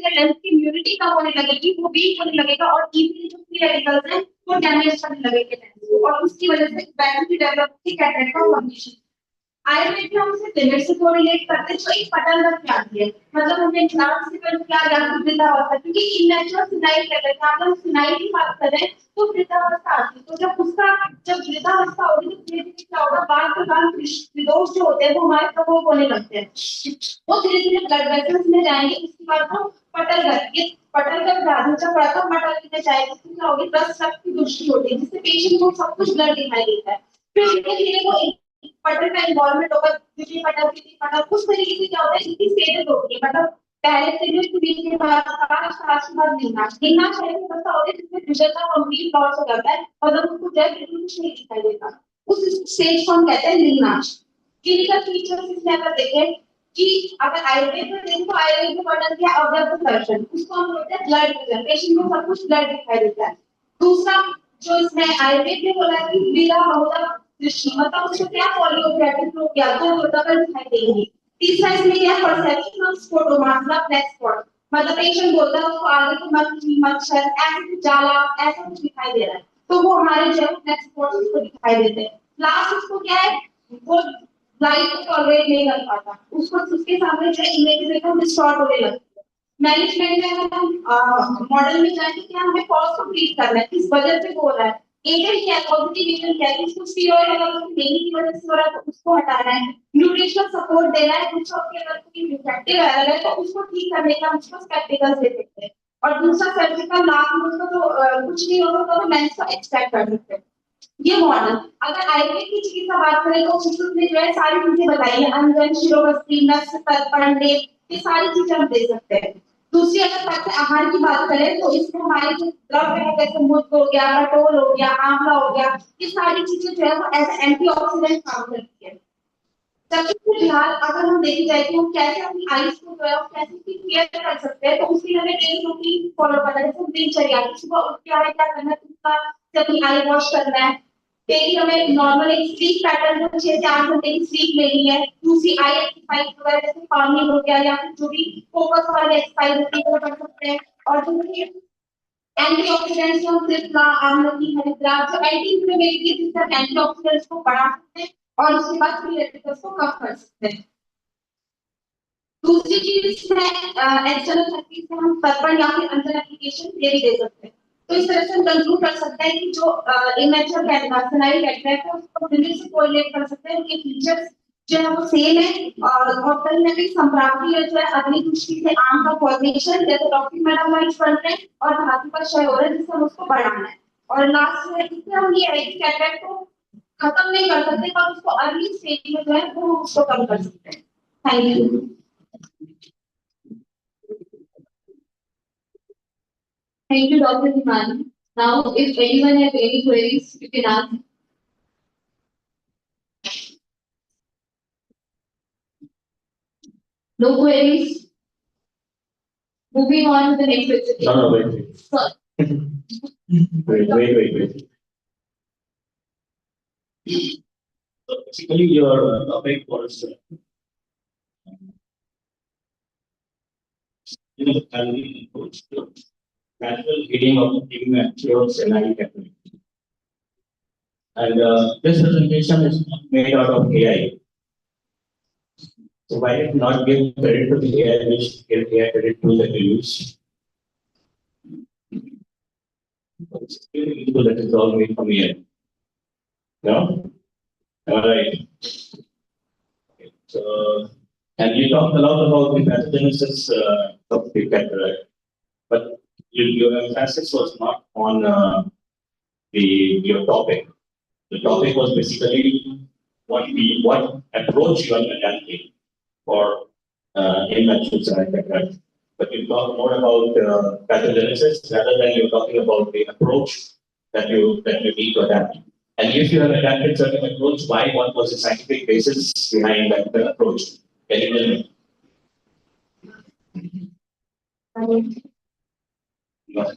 जैसे हेल्थ की इम्यूनिटी कम होने लगेगी, वो वीक होने लगेगा और इजीली जो फ्री रेडिकल्स हैं वो डैमेज करने लगेंगे और उसकी वजह से वैसे भी डेवलप की कैटरेक्ट का कंडीशन। आयुर्वेद में हम उसे लिमिट से कोरिलेट करते हैं, जो एक पटल रख के आती है, मतलब हमने क्लास से पहले क्या जाकर वृद्धावस्था, क्योंकि इननेचुरल सिनाई कर रहे हैं, हम सिनाई की बात कर रहे हैं तो वृद्धावस्था आती है। तो जब वृद्धावस्था होगी तो धीरे धीरे क्या होगा, बाल के बाल विदोष जो होते हैं वो हमारे प्रकोप होने लगते हैं, वो धीरे धीरे ब्लड वेसल्स में जाएंगे, उसके बाद वो पटल रख, ये पटल का धातु जब प्रथम पटल में जाएगा तो क्या होगी, रक्त की दृष्टि होती है, जिससे पेशेंट को सब कुछ ब्लड दिखाई देता है। फिर धीरे धीरे वो पटल का इन्वॉल्वमेंट होगा, द्वितीय पटल तृतीय पटल, उस तरीके से क्या होता है, इसकी स्टेजेस होती है, मतलब पहले से बीच के बाद के बाद निन्नाश ऐसी अवस्था होती है जिसमें विजन का कंप्लीट लॉस हो जाता है, मतलब उसको जब बिल्कुल कुछ नहीं दिखाई देता, उस स्टेज को हम कहते हैं निन्नाश। क्लिनिकल फीचर्स इसमें अगर देखें कि अगर आयुर्वेद में देखें तो आयुर्वेद में वर्णन किया अवयव दर्शन, उसको हम बोलते हैं ब्लड विजन, पेशेंट को सब कुछ ब्लड दिखाई देता है। दूसरा जो इसमें आयुर्वेद में बोला कि लीला होता दृष्टि, मतलब उसको क्या पॉलीओग्राफिक रोग या तो डबल दिखाई देंगी। तीसरा इसमें क्या परसेप्शन ऑफ स्पोटोमा, मतलब ब्लैक स्पॉट, मतलब पेशेंट बोलता है उसको आगे से मक्खी मच्छर ऐसे कुछ जाला ऐसा कुछ दिखाई दे रहा है, तो वो हमारे जो ब्लैक स्पॉट उसको दिखाई देते हैं। लास्ट उसको क्या है, वो लाइट को टॉलरेट नहीं कर पाता, उसको उसके सामने जो इमेज देखो डिस्टॉर्ट होने लगती है। मैनेजमेंट में हम मॉडल में जाएंगे कि हमें कॉज को ट्रीट करना है, किस वजह से हो रहा है, एजेंट क्या है, पॉजिटिव एजेंट क्या है, इसको स्टीरॉइड अगर उसकी देने की वजह से हो रहा है तो उसको हटाना है, न्यूट्रिशनल सपोर्ट देना है, कुछ और अगर कोई इफेक्टिव एरर है तो उसको ठीक करने का उसको स्पेक्टिकल्स दे सकते हैं। और दूसरा सर्जिकल लास्ट में उसको तो कुछ नहीं होगा तो मेंस को एक्सट्रैक्ट कर सकते हैं। ये मॉडल अगर आयुर्वेद की चिकित्सा बात करें तो उसमें जो है सारी चीजें बताई है, अंजन शिरोवस्ती नस तर्पण लेप, ये सारी चीजें हम दे सकते हैं। दूसरी अगर पथ्य आहार की बात करें तो इसमें हमारे जो द्रव्य है जैसे मुद्द हो गया, कटोल हो गया, आंवला हो गया, ये सारी चीजें जो है वो एज एंटीऑक्सीडेंट काम करती है। सबसे फिलहाल अगर हम देखी जाए कि हम कैसे अपनी आईज को जो है कैसे की केयर कर सकते हैं, तो उसके लिए हमें डेली रूटीन फॉलो करना है, जैसे दिनचर्या सुबह उठ के हमें क्या करना है, उसका अपनी आई वॉश करना है, डेली हमें नॉर्मल एक स्लीप पैटर्न को 6 से 8 घंटे की स्लीप लेनी है। दूसरी आई एक्सरसाइज वगैरह जैसे फार्मिंग हो गया या फिर जो भी फोकस वाले एक्सरसाइज होती है वो कर सकते हैं। और जो एंटीऑक्सीडेंट्स हम त्रिफला आमलकी हरिद्राक जो एंटी इंफ्लेमेटरी है जिससे एंटीऑक्सीडेंट्स को बढ़ा सकते हैं और उसके बाद फ्री रेडिकल्स को कम कर सकते हैं। दूसरी चीज है एक्सटर्नल थेरेपी से हम तर्पण या फिर अंदर एप्लीकेशन ये भी दे सकते हैं। तो इस तरह से हम कंक्लूड कर सकते हैं कि जो इमेचुर कैटनासनाई कैटरेक्ट है उसको लिमिट से कोरिलेट कर सकते हैं, उनके फीचर्स जो है वो सेम है और कहीं ना कहीं संप्राप्ति है जो है अग्नि दृष्टि से आम का फॉर्मेशन जैसे टॉक्सिक मेटाबॉलाइट्स बन रहे हैं और धातु का क्षय हो रहा है जिससे हम उसको बढ़ाना है। और लास्ट में इससे हम ये है कि कैटरेक्ट को खत्म नहीं कर सकते पर उसको अर्ली स्टेज में जो है वो उसको कम कर सकते हैं। Thank you. Thank you, Dr. Himani. Now, if anyone has any queries, you can ask. No queries? Moving on to the next question. No, wait. Wait. So basically, your topic was healthy approach to natural healing of immature senile capacity. And this presentation is made out of AI. So why not give credit to the AI, which give AI credit to the AYUSH? That is all made from AI. No? All right. Okay. So, and you talked a lot about the pathogenesis of the cataract, but your emphasis was not on your topic. The topic was basically what approach you are adapting for immature senile cataract. But you talk more about pathogenesis rather than you're talking about the approach that you need to adapt. And if you have adapted certain approach, why? What was the scientific basis behind that approach? Can you tell me? No.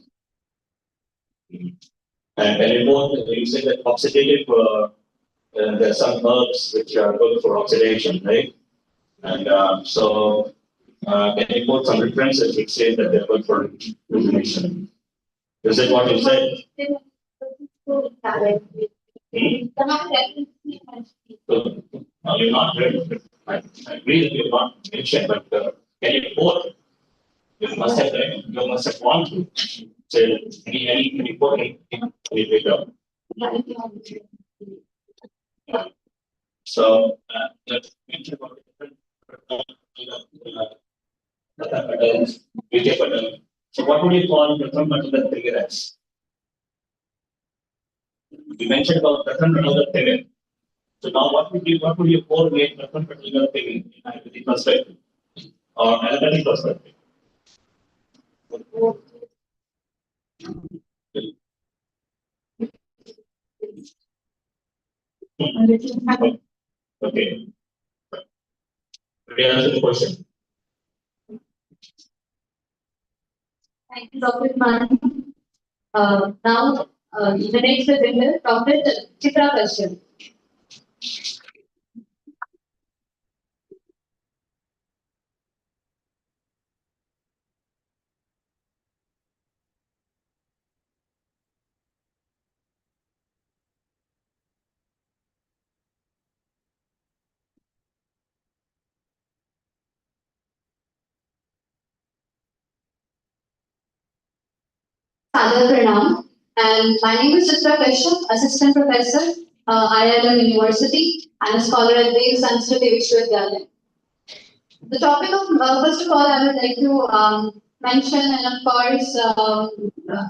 And in both, you said that oxidative, there are some herbs which are good for oxidation, right? And so Can you quote some references which say that they are good for inflammation? Is that what you said? So, you're not read. I agree that you're not mentioned, but can you quote? You must have read, you must have want to say any quote any paper. So, let's mention about different so what would you call Pratham Mandala delegates? You mentioned about Pratham Mandala delegate. So now what would you correlate Pratham Mandala delegate in Ayurvedic perspective or allopathic perspective? Okay. Could you answer the question? Thank you, Dr. Man. Now, the next presenter, Dr. Chitra Kashyap. Father Pranam, and my name is Chitra Kashyap, Assistant Professor, IIM University, and a scholar at the Sanskrit Vishwavidyalaya. The topic of, first of all, I would like to mention, and of course,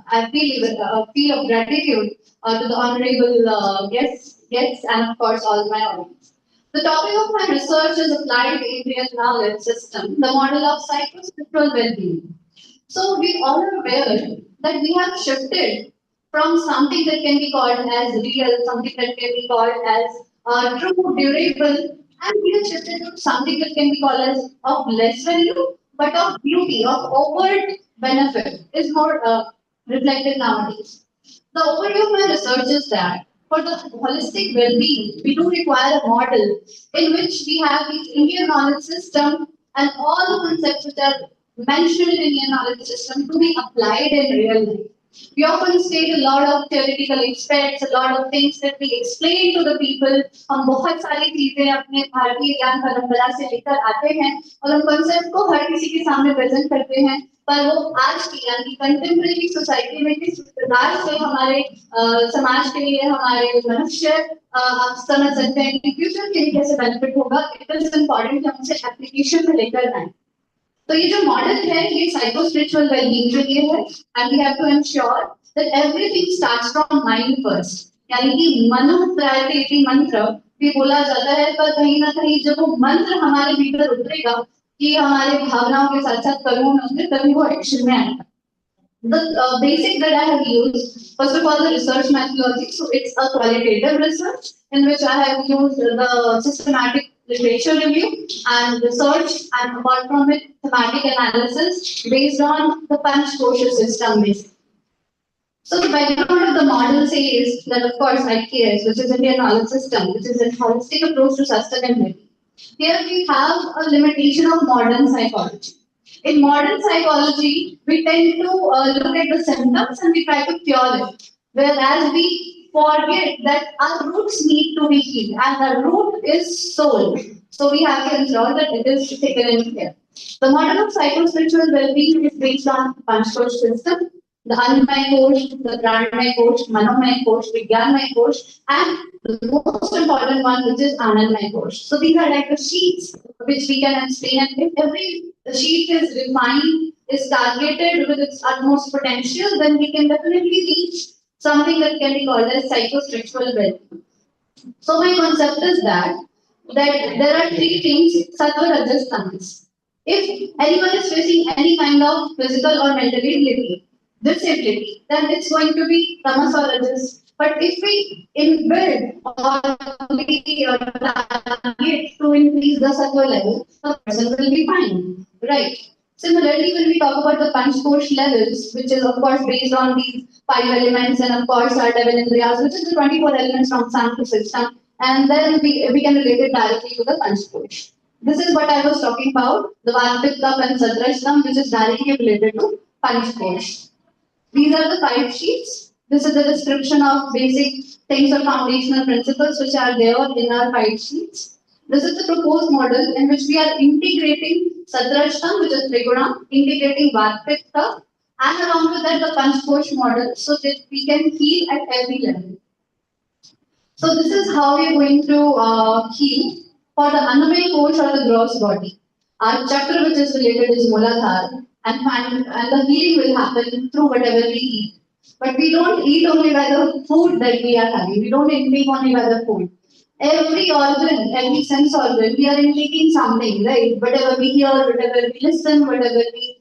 I feel of gratitude to the honorable guests, and of course, all my audience. The topic of my research is applied Indian knowledge system, the model of psychosexual well-being. So we all are aware that we have shifted from something that can be called as real, something that can be called as true, durable, and we have shifted to something that can be called as of less value, but of beauty, of overt benefit is more reflected nowadays. The overview of my research is that for the holistic well-being, we do require a model in which we have the Indian knowledge system and all the concepts which are mentioned in Indian knowledge system to be applied in real life. We often state a lot of theoretical aspects, a lot of things that we explain to the people. हम बहुत सारी चीजें अपने भारतीय ज्ञान परंपरा से लेकर आते हैं और उन कॉन्सेप्ट को हर किसी के सामने प्रेजेंट करते हैं पर वो आज की यानी कंटेम्प्रेरी सोसाइटी में किस प्रकार से हमारे समाज के लिए हमारे मनुष्य आप समझ सकते हैं कि फ्यूचर के लिए कैसे बेनिफिट होगा इट इज इम्पोर्टेंट कि हम उसे एप्लीकेशन में लेकर आए तो ये जो मॉडल है ये साइको स्पिरिचुअल वेलबींग के लिए है and we have to ensure that everything starts from mind first यानी कि मनो प्रायोरिटी मंत्र भी बोला जाता है पर कहीं ना कहीं जब वो मंत्र हमारे भीतर उतरेगा कि हमारे भावनाओं के साथ साथ कर्मों में उतरे तभी वो एक्शन में आएगा The basic that I have used, first of all, the research methodology. So it's a qualitative research in which I have used the systematic literature review and research, and apart from it, thematic analysis based on the Panch Kosha system. So the background of the model says that, of course, IKS, which is Indian knowledge system, which is a holistic approach to sustainability. Here we have a limitation of modern psychology. In modern psychology, we tend to look at the symptoms and we try to cure it. Whereas we forget that our roots need to be healed and the root is soul. So we have to ensure that it is taken in care. The model of psycho-spiritual well-being is based on Panchkosh system, the Annamay Kosh, the Pranamay Kosh, Manomay Kosh, Vigyanmay Kosh, and the most important one, which is Anandmay Kosh. So these are like the sheets which we can explain, and if every sheet is refined, is targeted with its utmost potential, then we can definitely reach something that can be called as psycho-spiritual well-being. So my concept is that there are three things, sattva, rajas, tamas. If anyone is facing any kind of physical or mental disability, then it's going to be tamas or rajas. But if we inbuild or we target to increase the sattva level, the person will be fine, right? Similarly, when we talk about the Panchkosh levels, which is of course based on these five elements, and of course our devil indriyas, which is the 24 elements from sun to system, and then we can relate it directly to the Panchkosh. This is what I was talking about, the Vartikam and Sadrashtam, which is directly related to Punch course. These are the 5 sheets. This is the description of basic things or foundational principles which are there in our 5 sheets. This is the proposed model in which we are integrating Sadrashtam, which is Triguna, integrating Vartikam, and along with that the Panchkosh model so that we can heal at every level. So this is how we are going to heal for the Annamaya course or the gross body. Our chakra which is related is Muladhara and the healing will happen through whatever we eat. But we don't eat only by the food that we are having. We don't intake only by the food. Every organ, every sense organ, we are intaking something, right? Whatever we hear, whatever we listen, whatever we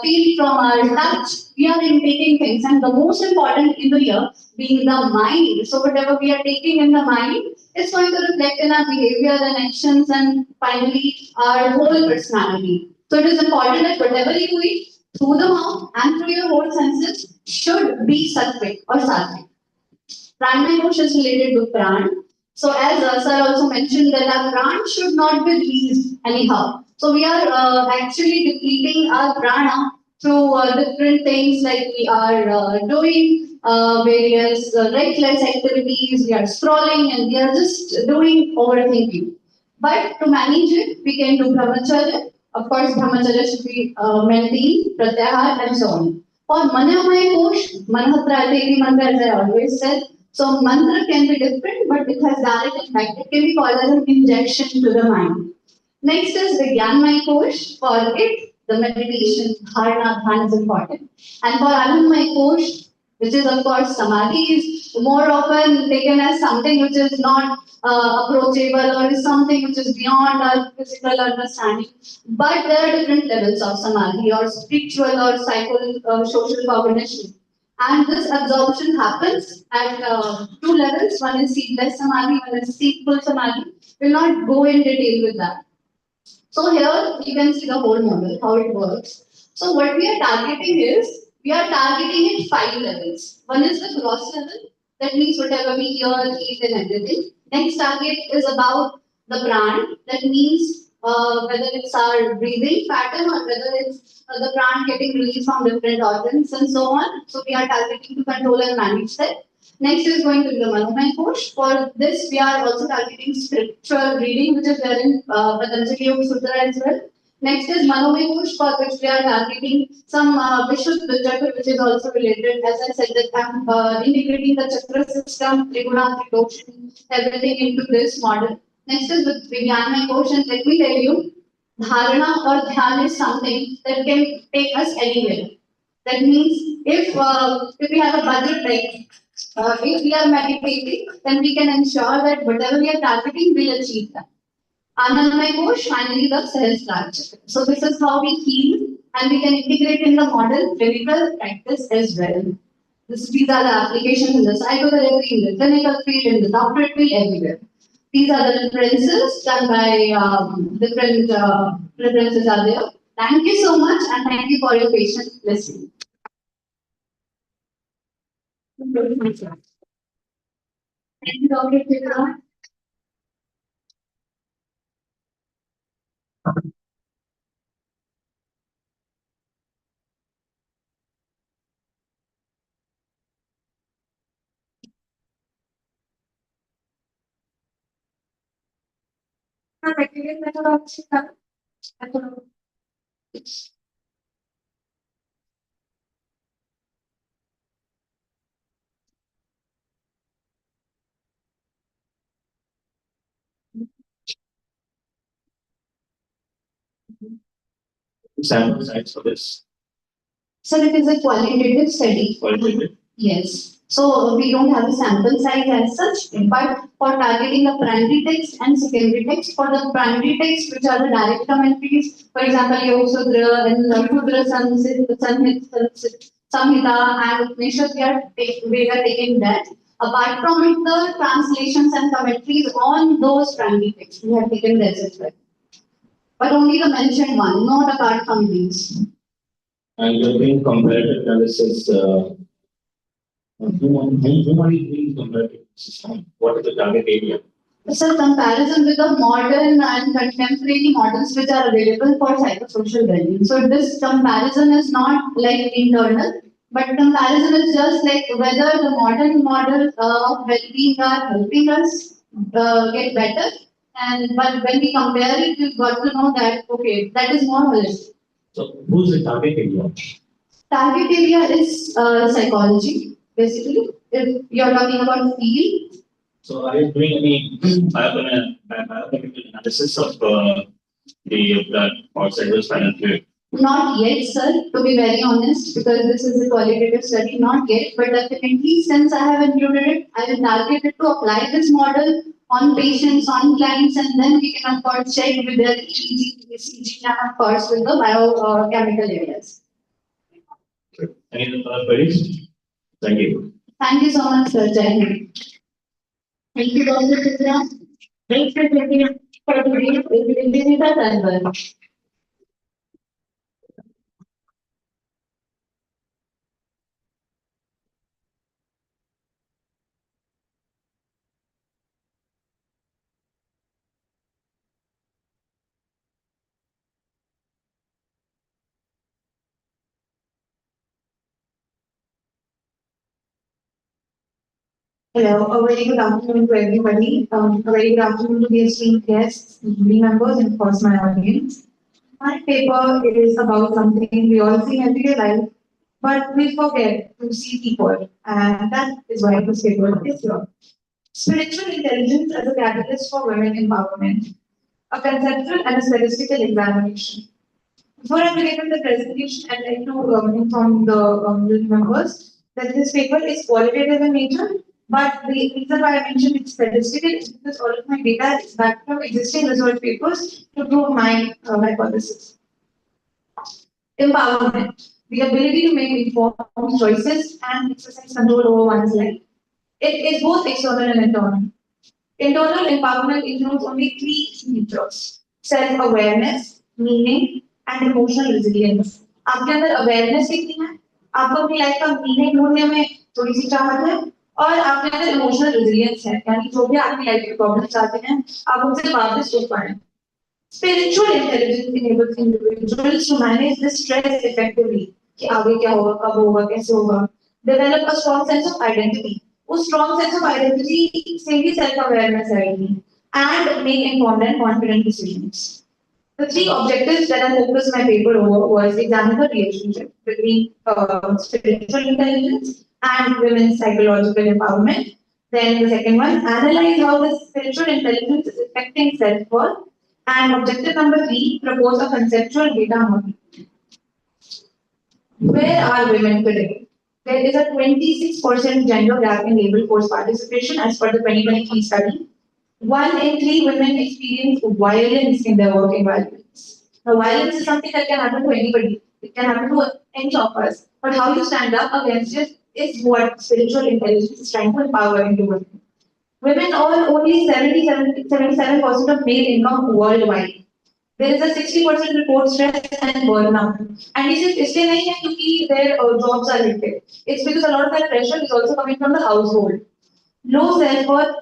feel from our touch, we are intaking things. And the most important in the year being the mind. So whatever we are taking in the mind is going to reflect in our behavior and actions and finally our whole personality. So it is important that whatever you eat through the mouth and through your whole senses should be sattvic or sattvic. Pranamaya course is related to pran. So as sir also mentioned that our pran should not be released anyhow. So we are actually depleting our prana through different things like we are doing various reckless activities, we are scrolling and we are just doing overthinking. But to manage it, we can do brahmacharya. Of course, brahmacharya should be maintained, pratyahar and so on. For Manamaya course, Manhatra Devi mantra as I always said, so mantra can be different, but it has direct impact. It can be called as an injection to the mind. Next is Vigyanmaya course. For it, the meditation, dharana, dhyan is important. And for Anandmaya course, which is of course samadhi, is more often taken as something which is not approachable or is something which is beyond our physical understanding. But there are different levels of samadhi or spiritual or social cognition. And this absorption happens at 2 levels. One is seedless samadhi, one is seedful samadhi. We'll not go in detail with that. So here you can see the whole model, how it works. So what we are targeting is, we are targeting it 5 levels. One is the gross level, that means whatever we hear, eat and everything. Next target is about the pran, that means whether it's our breathing pattern or whether it's the pran getting released from different organs and so on. So we are targeting to control and manage that. Next is going to be the Manomaya course. For this, we are also targeting spiritual reading, which is there in Patanjali Yoga Sutra as well. Next is Manomaya course, for which we are targeting some Vishuddha chakra, which is also related. As I said, that I'm integrating the chakra system, Triguna, Tridoshini, everything into this model. Next is with Vijnanamaya course, and let me tell you, dharana or dhyan is something that can take us anywhere. That means if we have a budget like if we are meditating, then we can ensure that whatever we are targeting, we'll achieve that. Anandamaya course, finally the Sahasrara chakra. So this is how we heal and we can integrate in the model clinical practice as well. These are the applications in the psychotherapy, in the clinical field, in the doctorate field, everywhere. These are the references done by different references are there. Thank you so much and thank you for your patient listening. Thank you, Dr. Chitra. Sample size for this. So it is a qualitative study. Qualitative. Yes. So we don't have a sample size as such, but for targeting the primary text and secondary text, for the primary text, which are the direct commentaries, for example, Yoga Sutra and Rudra Samhita and Upanishad, we are taking that. Apart from it, the translations and commentaries on those primary texts, we have taken this as well. But only the mentioned one, not apart from these. And you're doing comparative analysis. Whom are you doing comparative analysis on? What is the target area? So comparison with the modern and contemporary models which are available for psychosocial well-being. So this comparison is not like internal, but comparison is just like whether the modern model of well-being are helping us get better. And but when we compare it, we've got to know that okay, that is more holistic. So who's the target area? Target area is psychology, basically. If you're talking about field, So are you doing any biochemical analysis of the blood outside the spinal fluid? not yet, sir, to be very honest, because this is a qualitative study, not yet, but definitely since I have included it, I will target it to apply this model on patients, on clients, and then we can of course check with their EEG, ECG, and of course with the biochemical areas. Any other queries? Thank you. Thank you so much, sir. Jai Hind. Thank you, Dr. Chitra. Thanks for taking for today's presentation as well. Hello, a very good afternoon to everybody. A very good afternoon to the esteemed guests, community members, and of course my audience. My paper is about something we all see in everyday life, but we forget to see people, and that is why this paper is here. Spiritual intelligence as a catalyst for women empowerment, a conceptual and a statistical examination. Before I begin with the presentation, I'd like to inform the members that this paper is qualitative in nature, but the reason why I mentioned it's statistical is because all of my data is backed from existing research papers to prove my hypothesis. Empowerment, the ability to make informed choices and exercise control over one's life. It is both external and internal. Internal empowerment includes only three features: self-awareness, meaning, and emotional resilience. आपके अंदर awareness कितनी है? आपको अपनी life का meaning ढूंढने में थोड़ी सी चाहत है और आपके अंदर emotional resilience है, यानी जो भी आपकी लाइफ के प्रॉब्लम्स आते हैं, आप उनसे वापस उठ पाएं. Spiritual intelligence enables individuals to manage the stress effectively. कि आगे क्या होगा, कब होगा, कैसे होगा. Develop a strong sense of identity. उस strong sense of identity से ही self awareness आएगी. And make informed and confident decisions. The three objectives that I focused my paper over was examine the relationship between spiritual intelligence and women's psychological empowerment. Then the second one, analyze how the spiritual intelligence is affecting self-worth. And objective number three, propose a conceptual data model. Where are women today? There is a 26% gender gap in labor force participation as per the 2023 study. 1 in 3 women experience violence in their work environments. Now, violence is something that can happen to anybody. It can happen to any of us. But how you stand up against it is what spiritual intelligence is trying to empower into women. Women earn only 77% of male income worldwide. There is a 60% report stress and burnout. And this is इसलिए नहीं है क्योंकि their jobs are limited. It's because a lot of that pressure is also coming from the household. Low self-worth.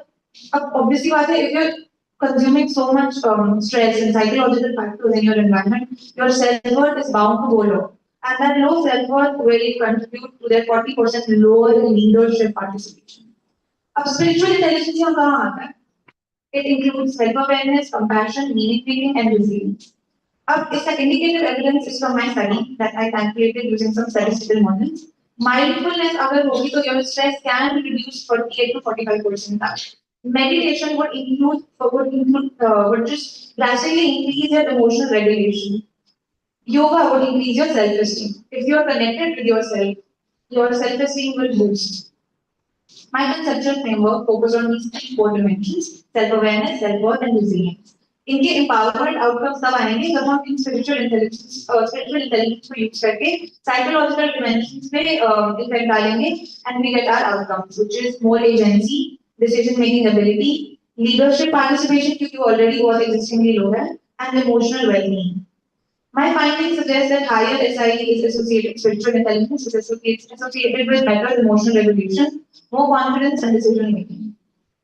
Obviously, if you're consuming so much stress and psychological factors in your environment, your self-worth is bound to go low. And that low self-worth will contribute to their 40% lower leadership participation. अब spiritual intelligence यहाँ कहाँ आता है? It includes self-awareness, compassion, meaning-feeling, and resilience. अब इसका indicative evidence is from my study that I calculated using some statistical models. Mindfulness अगर होगी तो your stress can be reduced 48 to 45%. Meditation would just drastically increase your emotional regulation. Yoga would increase your self-esteem. If you are connected with yourself, your self-esteem will boost. My conceptual framework focuses on these 4 dimensions: self-awareness, self-worth, and resilience. इनके empowerment outcomes तब आएंगे जब हम इन spiritual intelligence को use करके psychological dimensions में effect डालेंगे and we get our outcomes, which is more agency, decision-making ability, leadership participation क्योंकि already बहुत existingly low है, and emotional well-being. My findings suggest that higher SIE is associated with spiritual intelligence, is associated with better emotional regulation, more confidence and decision making.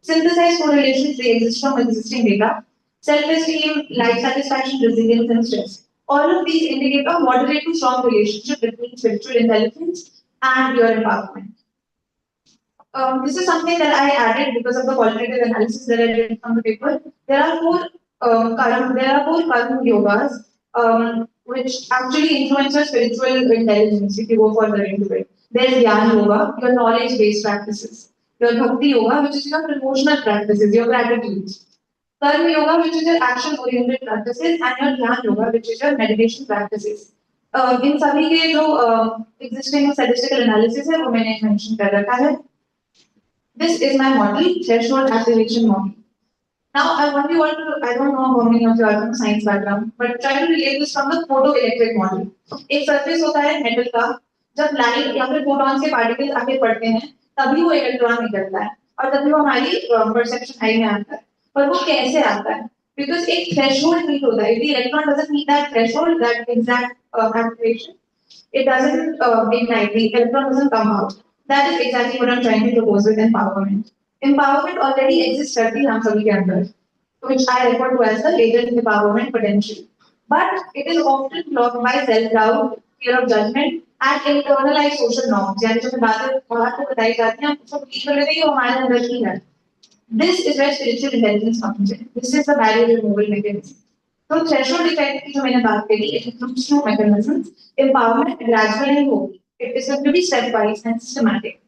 Synthesize correlations they exist from existing data. Self-esteem, life satisfaction, resilience, and stress. All of these indicate a moderate to strong relationship between spiritual intelligence and your empowerment. This is something that I added because of the qualitative analysis that I did from the paper. There are four karma yogas which actually influence your spiritual intelligence if you go further into it. There's Jnana Yoga, your knowledge-based practices. Your Bhakti Yoga, which is your emotional practices, your gratitudes. Karma Yoga, which is your action-oriented practices, and your Dhyan Yoga, which is your meditation practices. इन सभी के जो existing statistical analysis है वो मैंने mention कर रखा है. This is my model, threshold activation model. Now, I want you all to, I don't know how many of you are from science background, but try to relate this from the photoelectric model. एक surface होता है metal का, जब light या फिर photons के particles आगे पड़ते हैं, तभी वो electron निकलता है, और तभी वो हमारी perception eye में आता है. पर वो कैसे आता है? Because एक threshold meet होता है. If the electron doesn't meet that threshold, that exact activation, it doesn't ignite. The electron doesn't come out. That is exactly what I'm trying to propose with empowerment. Empowerment already exists at the Hamsali campus, which I refer to as the latent empowerment potential. But it is often blocked by self-doubt, fear of judgment, and internalized social norms. यानी जो बातें बाहर से बताई जाती हैं, उसको believe कर लेते हैं कि वो हमारे अंदर ही है. This is where spiritual intelligence comes in. This is the barrier removal mechanism. So threshold effect की जो मैंने बात करी, it includes two mechanisms. Empowerment gradually होगी. It is going to be stepwise and systematic.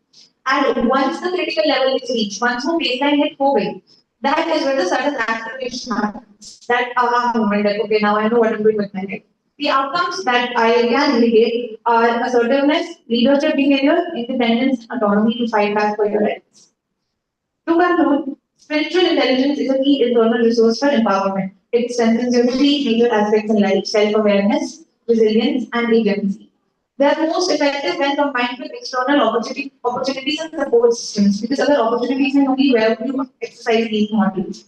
And once the critical level is reached, once वो baseline hit हो गई, that is where the sudden activation happens. That aha moment, that okay, now I know what I'm doing with my life. The outcomes that I can indicate are assertiveness, leadership behavior, independence, autonomy to fight back for your rights. To conclude, spiritual intelligence is a key internal resource for empowerment. It strengthens your three major aspects in life: self-awareness, resilience, and agency. They are most effective when combined with external opportunities and support systems, because other opportunities are only where you exercise these models.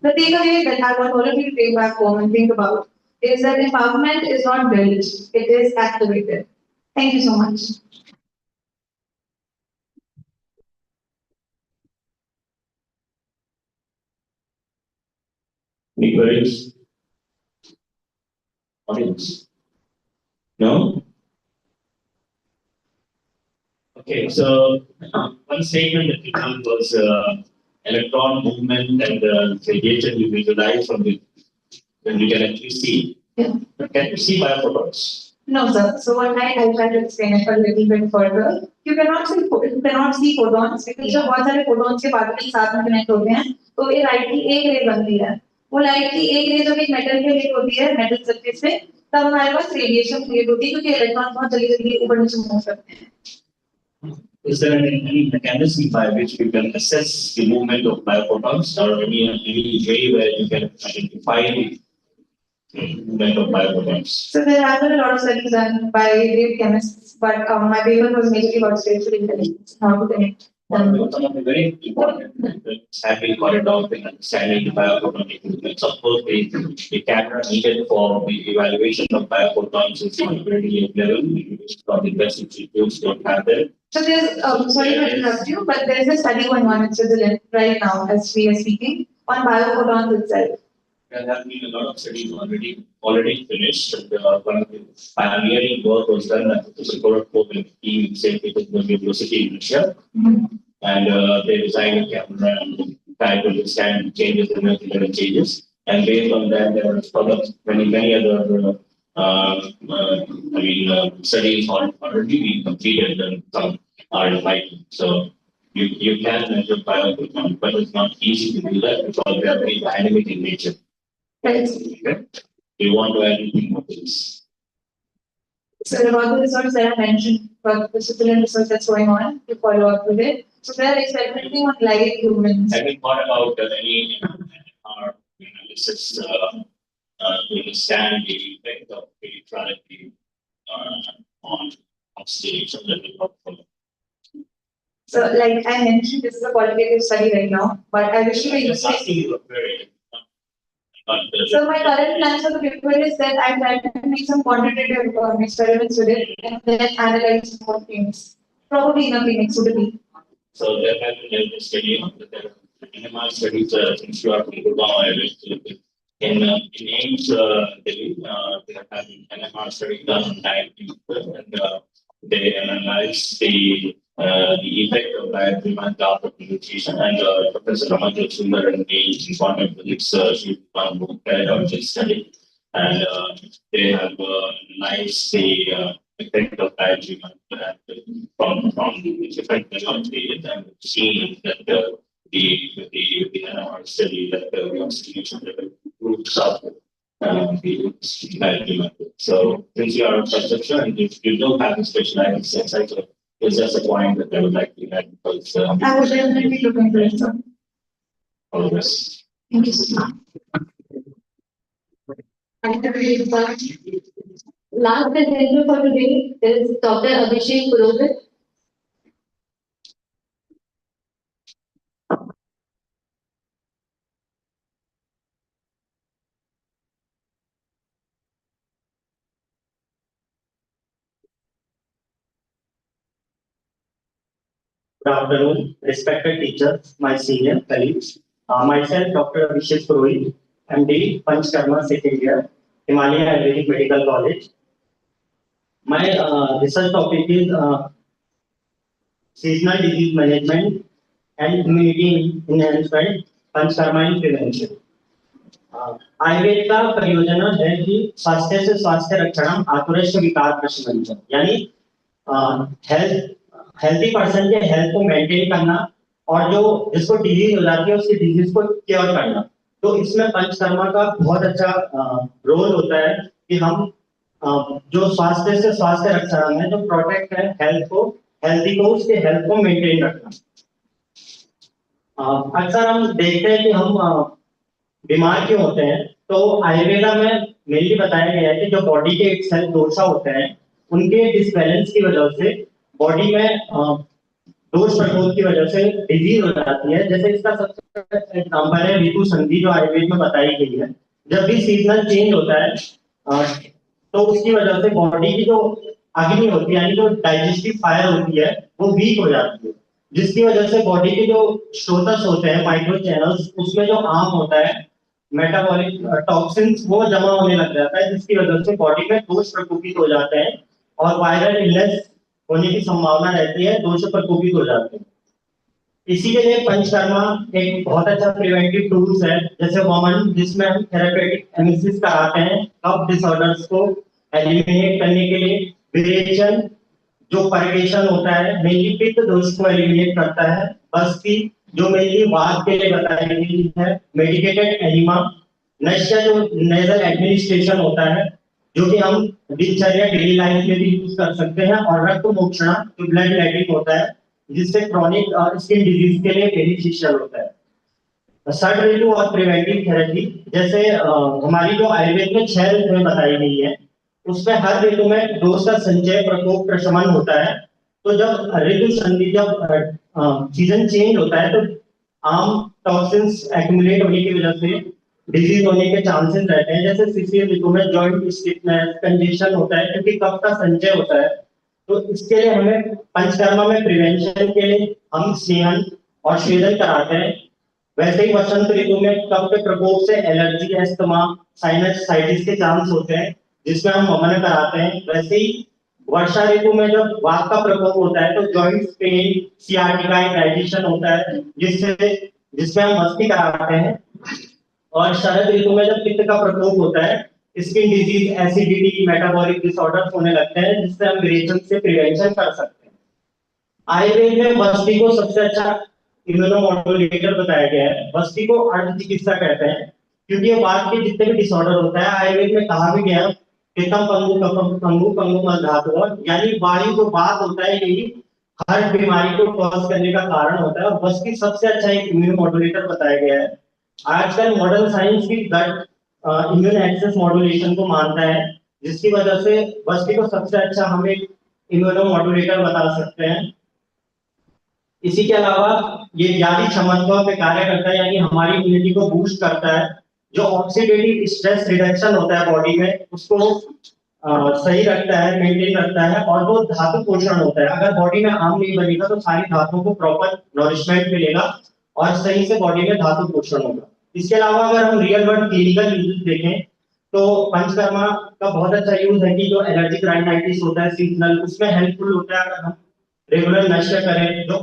The takeaway that I want all of you to take back home and think about is that empowerment is not built, it is activated. Thank you so much. Any queries? Audience? No? Okay, so one statement that we did was electron movement and the radiation you visualize from the when you can actually see. Yeah. But can you see biophotons? No, sir. So what I'll try to explain it a little bit further. You cannot see photons because जब बहुत सारे photons के particles साथ में connect होते हैं, तो ये light की एक ray बनती है. वो light की एक ray जब एक metal पे hit होती है, metal surface पे, तब हमारे पास radiation create होती है क्योंकि electrons बहुत जल्दी ऊपर नीचे move करते हैं. Is there any mechanism by which we can assess the movement of biophotons, or any way where you can identify the movement of biophotons? So there have been a lot of studies done by great chemists, but my paper was majorly about spiritual intelligence, how to connect. Some of the very important methods have been carried out in understanding the biophotonic movements. Of course, the camera needed for the evaluation of biophotons is not very level, because the best institutes don't have that. So there's, sorry to interrupt you, but there's a study going on in Switzerland right now as we are speaking on biophotons itself. There have been a lot of studies already finished. One of the pioneering work was done at the Sokolov and team St. Petersburg University in Russia. And they designed a camera and tried to understand changes in the changes. And based on that, there are many other studies already been completed and some are invited. So you can measure biophotons, but it's not easy to do that because they are very dynamic in nature. Right. Okay. You want to add anything more to this? So about the research that I mentioned, but the Switzerland research that's going on to follow up with it. So they're experimenting on live humans. Have you thought about any analysis to understand the effect of spirituality on stage and the So like I mentioned, this is a qualitative study right now, but I wish you were Just using. asking you a query. So my current plans for the paper is that I try to make some quantitative experiments with it and then analyze more things. Probably in a clinic suitably. So there has been a study on that. NMR studies, since you are from Gurgaon, in AIMS, Delhi, they have an NMR study done on diabetes, and they analyze the effect of dietary after nutrition, and Professor Raman Sundar and me in quantum physics, she carried out this study, and they have analyzed the effect of dietary from the different technologies, and seen that the NMR study that the oxygenation level groups up the dietary method. So since you are a perception and if you don't have a specialized insight, so it's just a point that I would like to add because I would definitely look into it, sir. all of this. Thank you so much. Last presenter for today is Dr. Abhishek Purohit. Good afternoon, respected teachers, my senior colleagues. Myself, Dr. Abhishek Purohit, MD, Panchkarma, second year, Himalayiya Ayurvedic Medical College. My research topic is seasonal disease management and immunity enhancement, Panchkarma and prevention. Ayurveda का परियोजना है कि स्वास्थ्य से स्वास्थ्य रक्षणम आतुरस्य विकार प्रशमनम, यानी healthy person के हेल्थ को मेंटेन करना और जो जिसको डिजीज हो जाती है उसकी डिजीज को क्योर करना। तो इसमें पंचकर्मा का बहुत अच्छा रोल होता है कि हम जो स्वास्थ्य से स्वास्थ्य रक्षण में जो प्रोटेक्ट है हेल्थ को, हेल्थी को, उसके हेल्थ को मेंटेन रखना। अक्सर हम देखते हैं कि हम बीमार क्यों होते हैं, तो आयुर्वेदा में मेनली बताया गया है कि जो बॉडी के सेल दोषा होते हैं उनके डिसबैलेंस की वजह से बॉडी में दोष प्रकोप की वजह से डिजीज हो जाती है। जैसे इसका सबसे एग्जांपल है ऋतु संधि जो आयुर्वेद में बताई गई है। जब भी सीजनल चेंज होता है तो उसकी वजह से बॉडी की जो अग्नि होती है यानी जो डाइजेस्टिव फायर होती है वो वीक हो जाती है, जिसकी वजह से बॉडी के जो स्रोतस होते हैं माइक्रो चैनल्स उसमें जो आम होता है मेटाबॉलिक टॉक्सिन्स वो जमा होने लग जाता है, जिसकी वजह से बॉडी में दोष प्रकोपित हो जाते हैं और वायरल इलनेस होने की संभावना रहती है, दोष प्रकोपित हो जाते हैं। इसी के लिए पंचकर्मा एक बहुत अच्छा प्रिवेंटिव टूल्स है, जैसे वमन जिसमें हम थेरेपेटिक एनालिसिस कराते हैं कफ डिसऑर्डर्स को एलिमिनेट करने के लिए, विरेचन जो परगेशन होता है मेनली पित्त दोष को एलिमिनेट करता है, बस्ती जो मेनली वात के लिए बताई गई है, मेडिकेटेड एनिमा, नश्य जो नेजल एडमिनिस्ट्रेशन होता है जो कि हम दिनचर्या डेली लाइफ में भी यूज कर सकते हैं, और रक्त मोक्षणा जो ब्लड लेटिंग होता है जिससे क्रॉनिक स्किन डिजीज के लिए बेनिफिशियल होता है। सर्ड ऋतु और प्रिवेंटिव थेरेपी जैसे हमारी जो आयुर्वेद में 6 ऋतुएं बताई गई है उसमें हर ऋतु में दोष का संचय प्रकोप प्रशमन होता है। तो जब ऋतु संधि जब सीजन चेंज होता है तो आम टॉक्सिन्स एक्यूमुलेट होने की वजह से डिजीज होने के चांसेस रहते हैं। जैसे शिशिर ऋतु में जॉइंट स्टिफनेस कंजेशन होता है क्योंकि कफ का संचय होता है। तो इसके लिए हमें पंचकर्मा में प्रिवेंशन के लिए हम स्नेहन और स्वेदन कराते हैं। वैसे ही वसंत ऋतु में कफ के प्रकोप से एलर्जी, एस्थमा, साइनसाइटिस के चांस होते हैं जिसमें हम वमन कराते हैं। वैसे ही वर्षा ऋतु में जब वात का प्रकोप होता है तो जॉइंट पेन, सियाटिका, डाइजेशन होता है जिसमें हम मस्ती कराते हैं। और शरद ऋतु में जब पित्त का प्रकोप होता है, skin disease, acidity, metabolic disorders होने लगते हैं जिससे हम विरेचन से प्रिवेंशन कर सकते हैं। आयुर्वेद में बस्ती को सबसे अच्छा इम्यूनोमोडुलेटर बताया गया है। बस्ती को अर्ध चिकित्सा कहते हैं क्योंकि ये वात के जितने भी डिसऑर्डर होता है आयुर्वेद में कहा भी गया पित्तम पंगु कफम पंगु पंगु मलधातु, यानी वायु जो वात होता है यही हर बीमारी को कॉज करने का कारण होता है। और बस्ती सबसे अच्छा एक इम्यूनोमोडुलेटर बताया गया है। आजकल मॉडर्न साइंस भी ब्लड इम्यून एक्सेस मॉड्यूलेशन को मानता है, जिसकी वजह से बस्ती को सबसे अच्छा हम एक इम्यूनोमोडुलेटर बता सकते हैं। इसी के अलावा ये व्याधि क्षमता पे कार्य करता है, यानी हमारी इम्यूनिटी को बूस्ट करता है। जो ऑक्सीडेटिव स्ट्रेस रिडक्शन होता है बॉडी में उसको सही रखता है, मेंटेन रखता है। और वो धातु पोषण होता है, अगर बॉडी में आम नहीं बनेगा तो सारी धातुओं को प्रॉपर नॉरिशमेंट मिलेगा और सही से बॉडी में धातु पोषण होगा। इसके अलावा अगर हम रियल वर्ल्ड क्लिनिकल यूजेस देखें तो पंचकर्मा का बहुत अच्छा यूज है कि जो एलर्जिक राइनाइटिस होता है सीजनल, उसमें हेल्पफुल होता है अगर हम रेगुलर नशा करें। जो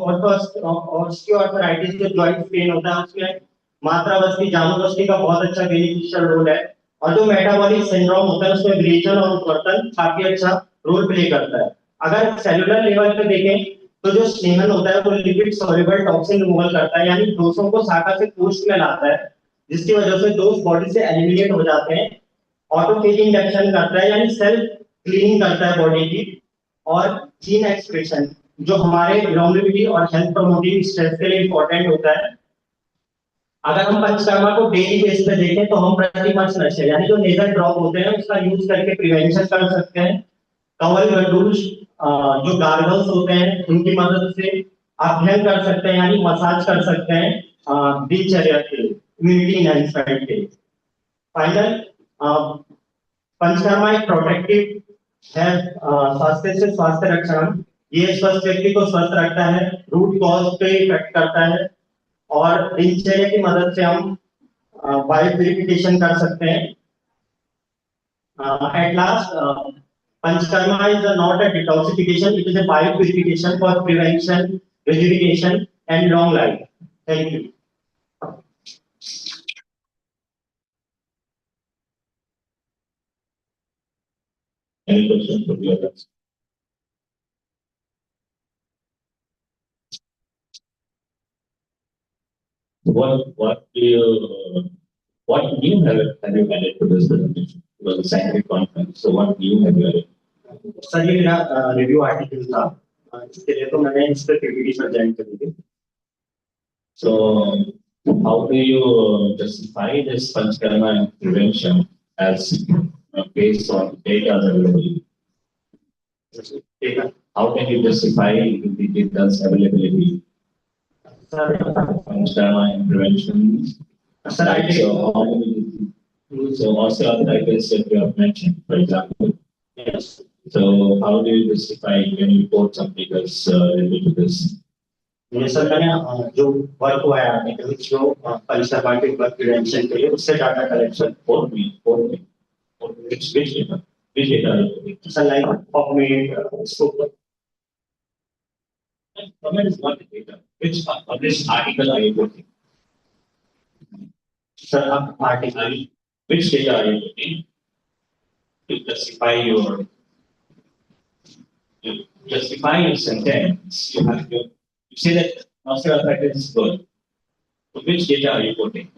ऑस्टियोआर्थराइटिस जो जॉइंट पेन होता है उसमें मात्रा बस्ती जामु बस्ती का बहुत अच्छा बेनिफिशियल रोल है। और जो मेटाबॉलिक सिंड्रोम होता है उसमें विरेचन और उत्वर्तन काफी अच्छा रोल प्ले करता है। अगर सेलुलर लेवल पे देखें तो जो स्नेहन होता है वो लिपिड सॉल्युबल टॉक्सिन रिमूवल करता है, यानी दोषों को शाखा से कोष्ठ में लाता है, जिसकी वजह से दोष बॉडी से एलिमिनेट हो जाते हैं। ऑटोफेज इंडक्शन करता है, यानी सेल्फ क्लीनिंग करता है बॉडी की। और जीन एक्सप्रेशन जो हमारे लॉन्जेविटी और हेल्थ प्रमोटिंग स्ट्रेस के लिए इंपॉर्टेंट होता है। अगर हम पंचकर्मा को डेली बेस पे देखें तो हम प्रति मास नशे यानी जो नेजल ड्रॉप होते हैं उसका यूज करके प्रिवेंशन कर सकते हैं। कवल गंडूल जो गार्गल्स होते हैं उनकी मदद से अध्ययन कर सकते हैं, यानी मसाज कर सकते हैं दिनचर्या के इम्यूनिटी एनहांसमेंट के। फाइनल पंचकर्मा एक प्रोटेक्टिव है स्वास्थ्य से स्वास्थ्य रक्षण। ये स्वस्थ व्यक्ति को स्वस्थ रखता है, रूट कॉज पे इफेक्ट करता है और दिनचर्या की मदद से हम बायो प्यूरिफिकेशन कर सकते हैं। At last, Panchkarma is not a detoxification; it is a biopurification for prevention, rejuvenation, and long life. Thank you. Any questions from the audience? What do you what new have you added to this presentation? It was a scientific conference, so what new have you added? Sir ये मेरा review article था, इसके लिए तो मैंने इस पर PPT present करी थी। So, how do you justify this Panchkarma prevention as based on data available? ठीक है How can you justify the data's availability? Sir. Panchkarma prevention. Sir I So, how many, so osteoarthritis that you have mentioned, for example. Yes. So, how do you justify when you report something that's related to this? ये sir मैंने जो work हुआ है article जो पंचकर्मा के work prevention के लिए उससे data collection For me, which data? Which data are you putting? Sir like PubMed scope. Comment is not the data. Which published article are you putting? Sir आप article Which data are you putting to justify your sentence? You say that osteoarthritis is good. So which data are you putting?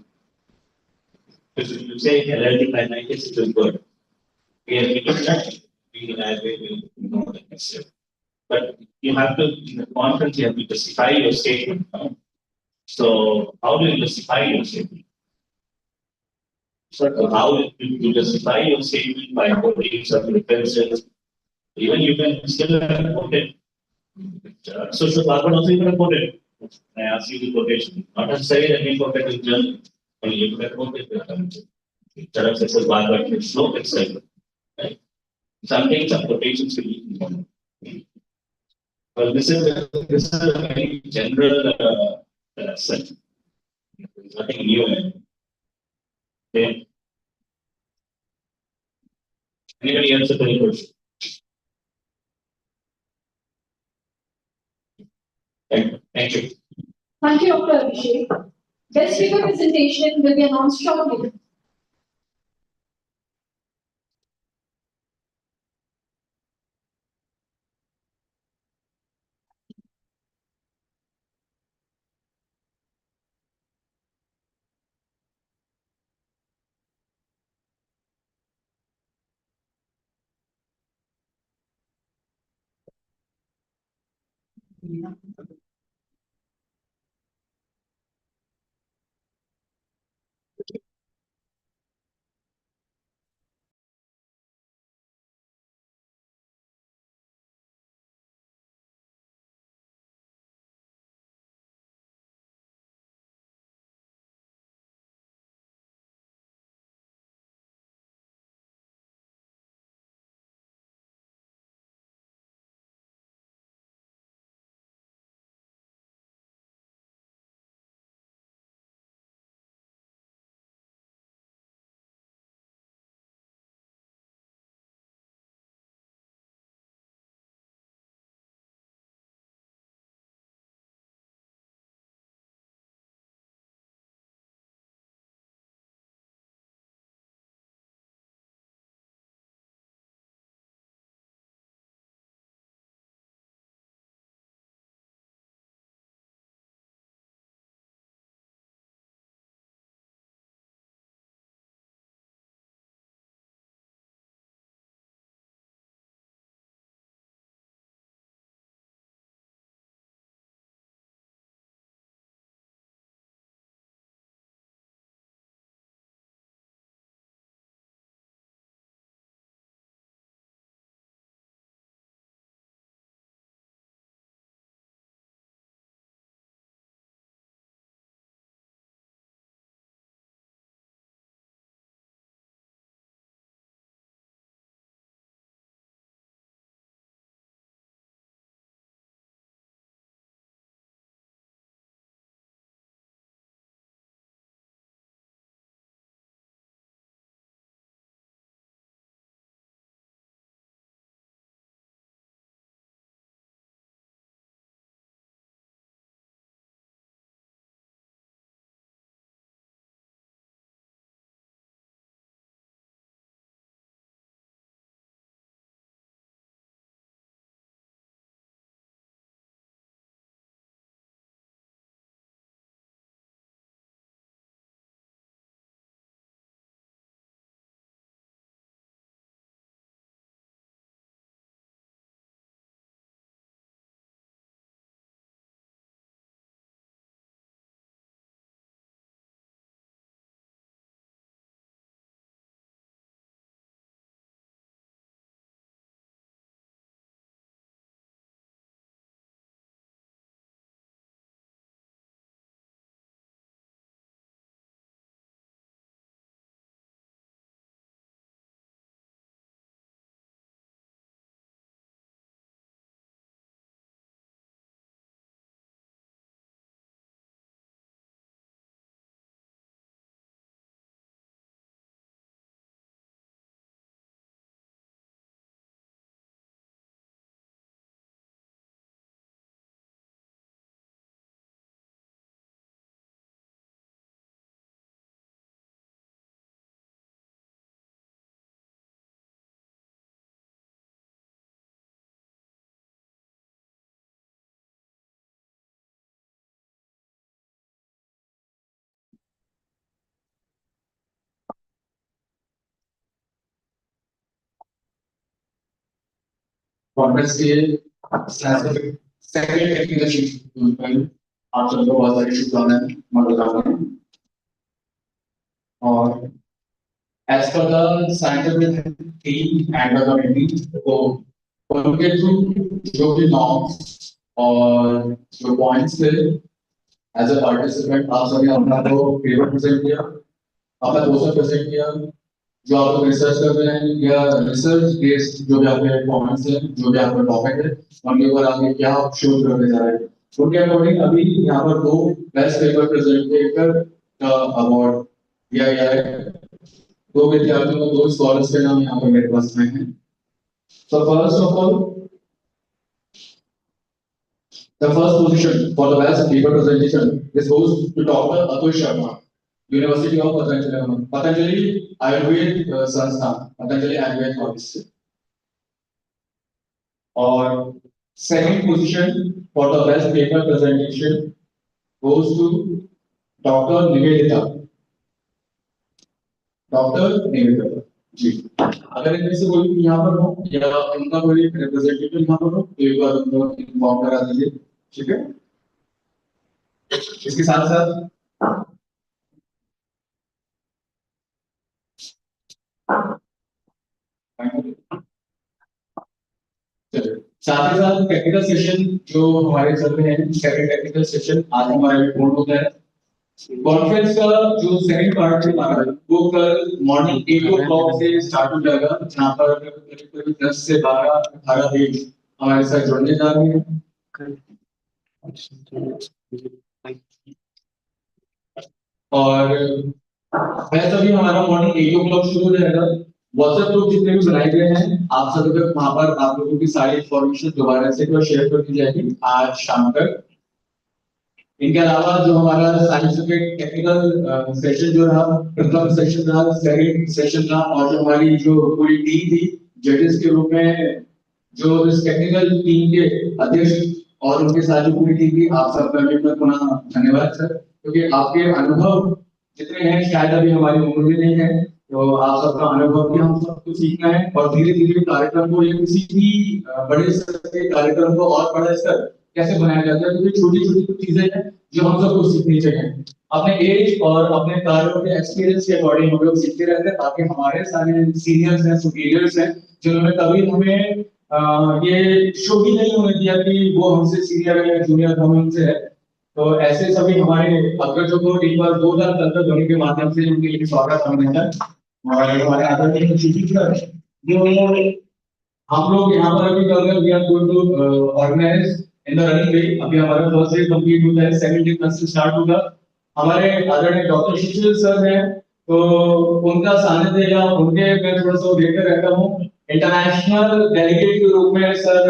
Because you say allergic rhinitis is good. We have been that. We know that it's good. But you have to, in the conference, you have to justify your statement. No? So how do you justify your statement? So how do you justify your statement by quoting some references? Even you can still quote it. Social carbon also you can quote it. I ask you the quotation. Not necessarily that we quote it in journal. Only you can quote it. Charak says Bhagavad Gita slope itself. Right? Something, some quotations will be important. Well, this is a very general set. There's nothing new in it. Okay. Anybody else have any question? Thank you. Thank you, Dr. Abhishek. Best speaker presentation will be announced shortly. Conference के second technical sheet आप सबको बहुत सारी शुभकामनाएं मैं बताऊंगा। और as per the scientific team and the committee, तो उनके थ्रू जो भी नॉर्म्स और जो पॉइंट्स थे एज अ पार्टिसिपेंट आप सभी अपना को पेपर प्रेजेंट किया, अपना पोस्टर प्रेजेंट किया, जो आप लोग रिसर्च कर रहे हैं या रिसर्च बेस्ड जो भी आपके पॉइंट्स हैं, जो भी आपका टॉपिक है, उनके ऊपर आपने क्या शोध करने जा रहे हैं, उनके अकॉर्डिंग अभी यहाँ पर 2 बेस्ट पेपर प्रेजेंटेटर का अवार्ड दिया गया है। 2 विद्यार्थियों को 2 स्कॉलर्स के नाम यहाँ पर मेरे पास में हैं। So first of all, the first position for the best paper presentation is goes to Dr. Atul Sharma, University of Patanjali Ayurvedic Sansthan, Patanjali Ayurvedic College. और second position for the best paper presentation goes to Dr. Nivedita. Doctor Nivedita ji, अगर इनमें से कोई यहाँ पर हो या उनका कोई रिप्रेजेंटेटिव यहाँ पर हो तो एक बार उनको इन्फॉर्म करा दीजिए, ठीक है। इसके साथ साथ साथ ही साथ टेक्निकल सेशन जो हमारे चल रहे हैं, सेकंड टेक्निकल सेशन आज हमारा पूर्ण होता है। कॉन्फ्रेंस का जो सेकंड पार्ट है हमारा वो कल मॉर्निंग 8 o'clock से स्टार्ट हो जाएगा, जहाँ पर करीब 10 से 12-18 देश हमारे साथ जुड़ने जा रहे हैं। और वैसे भी हमारा मॉर्निंग 8 o'clock शुरू हो जाएगा। व्हाट्सएप ग्रुप जितने भी बनाए गए हैं आप सभी तक वहां पर आप लोगों की सारी इंफॉर्मेशन दोबारा से शेयर कर दी जाएगी आज शाम तक। इनके अलावा जो हमारा साइंटिफिक टेक्निकल सेशन जो रहा, प्रथम सेशन रहा, सेकंड सेशन रहा, और जो हमारी जो पूरी टीम थी जजेस के रूप में, जो इस टेक्निकल टीम के अध्यक्ष और उनके साथ जो पूरी टीम थी, आप सबका भी पुनः धन्यवाद सर, क्योंकि आपके अनुभव जितने हैं शायद अभी हमारी उम्र में नहीं है, तो आप सबका अनुभव भी हम सबको सीखना है और धीरे धीरे कार्यक्रम को या किसी भी बड़े स्तर के कार्यक्रम को और बड़ा स्तर कैसे बनाया जाता है, क्योंकि छोटी छोटी चीजें हैं जो हम सबको सीखनी चाहिए। अपने एज और अपने कार्यों के एक्सपीरियंस के अकॉर्डिंग हम लोग सीखते रहते हैं, ताकि हमारे सारे सीनियर्स हैं, सुपीरियर्स हैं, जिन्होंने कभी हमें ये शो ही नहीं होने दिया कि वो हमसे सीनियर है या जूनियर हम उनसे है। तो ऐसे सभी हमारे अग्रजों को एक बार 2 साल तक ध्वनि के माध्यम से उनके लिए स्वागत करना है। और हमारे आदरणीय शिक्षक जो हम लोग यहाँ पर अभी कर रहे हैं, we are going to organise in the running way. अभी हमारा फर्स्ट डे कंप्लीट होता है, सेकंड डे कल से स्टार्ट होगा। हमारे आदरणीय डॉक्टर शिक्षक सर हैं, तो उनका सानिध्य या उनके मैं थोड़ा सा देखते रहता हूँ। इंटरनेशनल डेलीगेट के रूप में सर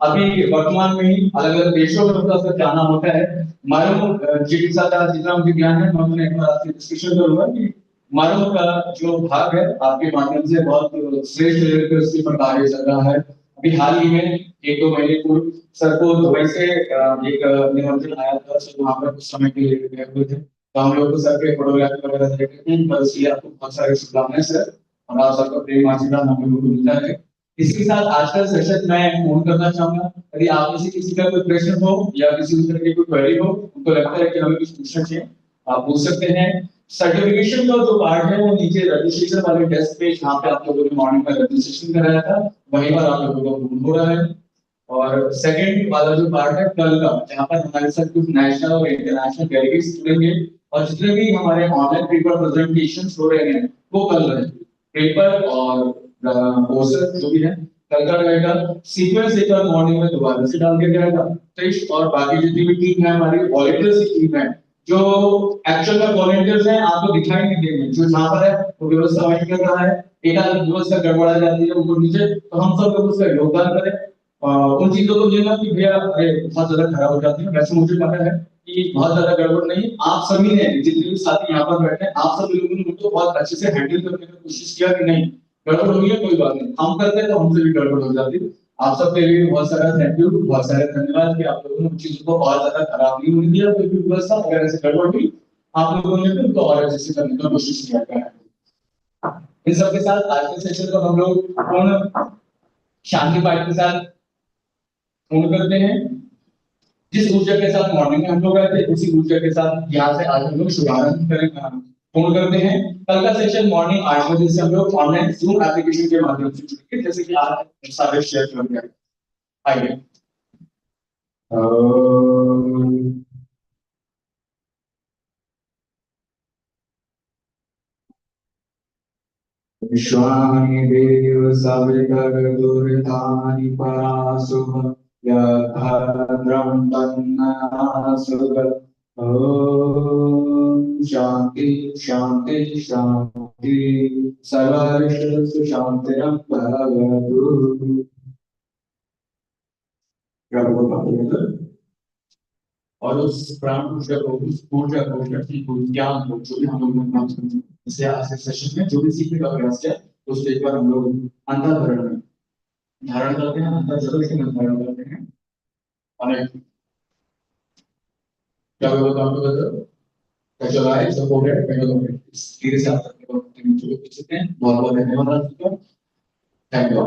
अभी वर्तमान में ही अलग अलग देशों में उनका सर जाना होता है। मालूम चिकित्सा का जितना मुझे ज्ञान है, मैं उन्हें एक बार आपसे डिस्कशन करूंगा कि मालूम का जो भाग है आपके माध्यम से बहुत श्रेष्ठ लेवल पे उसके पर कार्य चल रहा है। अभी हाल ही में 1-2 महीने पूर्व सर को दुबई से एक निमंत्रण आया था, सर वहाँ पर कुछ समय के लिए गए हुए थे, तो हम लोग तो सर के फोटोग्राफी वगैरह देखे थे। पर इसलिए आपको बहुत सारे शुभकामनाएं सर, और आप सबका प्रेम आशीर्वाद हम लोगों को मिलता है। इसके साथ आज का सेशन मैं फोन करना चाहूंगा, यदि आप में से किसी का कोई प्रश्न हो या किसी भी तरह की कोई क्वेरी हो, उनको लगता है कि हमें कुछ पूछना चाहिए, आप पूछ सकते हैं। सर्टिफिकेशन का जो पार्ट है वो नीचे रजिस्ट्रेशन वाले डेस्क पे जहाँ पे आप लोगों ने मॉर्निंग में रजिस्ट्रेशन कराया था वहीं पर आप लोगों को पूर्ण हो रहा है। और सेकंड वाला जो पार्ट है कल का, जहाँ पर हमारे साथ कुछ नेशनल और इंटरनेशनल डेलीगेट्स जुड़ेंगे, और जितने भी हमारे ऑनलाइन पेपर प्रेजेंटेशन हो रहे हैं वो कल रहेंगे। पेपर और पोस्टर जो भी है कल का रहेगा। सीक्वेंस एक बार मॉर्निंग में दोबारा से डाल दिया जाएगा। टेस्ट और बाकी जितनी भी टीम है हमारी वॉलंटियर्स की टीम है, जो एक्चुअल में वॉलंटियर्स हैं आपको दिखाई नहीं देंगे, जो यहाँ पर है वो व्यवस्था वही कर रहा है। एक आध व्यवस्था गड़बड़ा जाती है ऊपर नीचे, तो हम सब लोग उसका योगदान करें। उन चीजों को लेना कि भैया अरे बहुत ज्यादा खराब हो जाती है, वैसे मुझे पता है कि बहुत ज्यादा गड़बड़ नहीं। आप सभी ने जितने भी साथी यहाँ पर बैठे हैं आप सब लोगों ने उनको बहुत अच्छे से हैंडल करने की कोशिश किया कि नहीं गड़बड़ हो गई है कोई बात नहीं, हम करते हैं तो हमसे भी गड़बड़ हो जाती है। आप सबके लिए बहुत सारा थैंक यू, बहुत सारे धन्यवाद कि आप लोगों ने चीजों को और ज्यादा खराब नहीं होने दिया। कोई भी व्यवस्था अगर ऐसे गड़बड़ हुई आप लोगों ने भी उनको और अच्छे से करने की कोशिश किया है। इन सबके साथ आज के सेशन को हम लोग पूर्ण शांति पाठ के साथ पूर्ण करते हैं। जिस ऊर्जा के साथ मॉर्निंग में हम लोग आए थे उसी ऊर्जा के साथ यहाँ से आज हम लोग शुभारंभ पूर्ण करते हैं। कल का सेशन मॉर्निंग 8 बजे से हम लोग ऑनलाइन जूम एप्लीकेशन के माध्यम से जुड़ेंगे, जैसे कि आज सारे शेयर कर दिया। आइए विश्वानि देव सवितर दुर्धानि परासुभ यद्भद्रं तन्नः ओम शांति शांति शांति सर्वश्रेष्ठ शांतिरं भवतु। और उस प्राण ऊर्जा को, उस ऊर्जा को, शक्ति को, ज्ञान को जो भी हम लोगों ने प्राप्त किया, इससे आज के सेशन में जो भी सीखने का प्रयास किया उसको एक बार हम लोग अंतःकरण में धारण करते हैं, अंतःजल के में धारण करते हैं। और क्या होगा आपको बताओ कैसा रहा है, सब हो गया धीरे से आप तक बहुत बहुत धन्यवाद। Thank you.